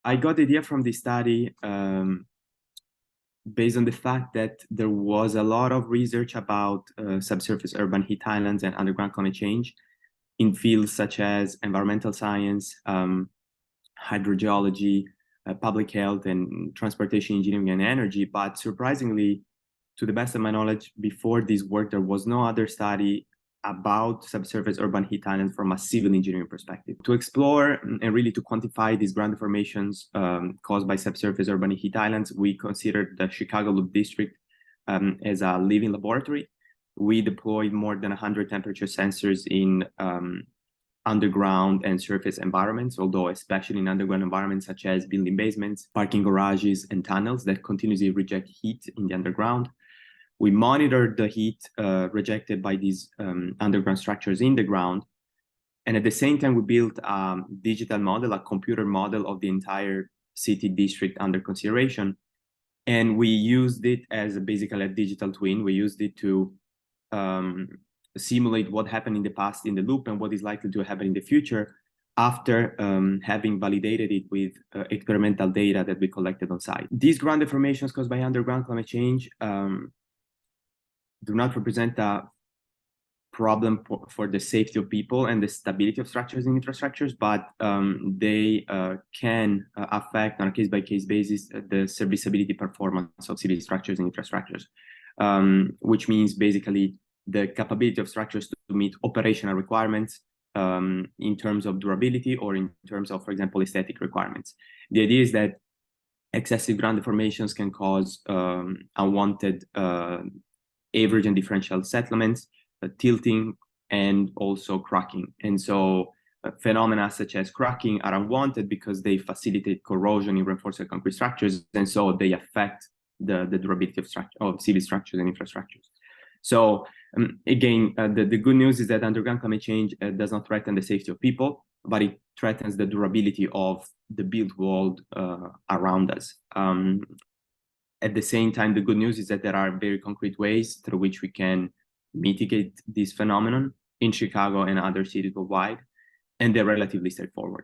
I got the idea from this study based on the fact that there was a lot of research about subsurface urban heat islands and underground climate change in fields such as environmental science, hydrogeology, public health, and transportation engineering and energy. But surprisingly, to the best of my knowledge, before this work, there was no other study about subsurface urban heat islands from a civil engineering perspective. To explore and really to quantify these ground deformations caused by subsurface urban heat islands, we considered the Chicago Loop District as a living laboratory. We deployed more than 100 temperature sensors in underground and surface environments, although especially in underground environments such as building basements, parking garages, and tunnels that continuously reject heat in the underground. We monitored the heat rejected by these underground structures in the ground. And at the same time, we built a digital model, a computer model of the entire city district under consideration. And we used it as basically a digital twin. We used it to simulate what happened in the past in the loop and what is likely to happen in the future after having validated it with experimental data that we collected on site. These ground deformations caused by underground climate change do not represent a problem for the safety of people and the stability of structures and infrastructures, but they can affect on a case-by-case basis the serviceability performance of civil structures and infrastructures, which means basically the capability of structures to meet operational requirements in terms of durability or in terms of, for example, aesthetic requirements. The idea is that excessive ground deformations can cause unwanted average and differential settlements, tilting, and also cracking. And so phenomena such as cracking are unwanted because they facilitate corrosion in reinforced concrete structures, and so they affect the durability of civil structures and infrastructures. So again, the good news is that underground climate change does not threaten the safety of people, but it threatens the durability of the built world around us. At the same time, the good news is that there are very concrete ways through which we can mitigate this phenomenon in Chicago and other cities worldwide, and they're relatively straightforward.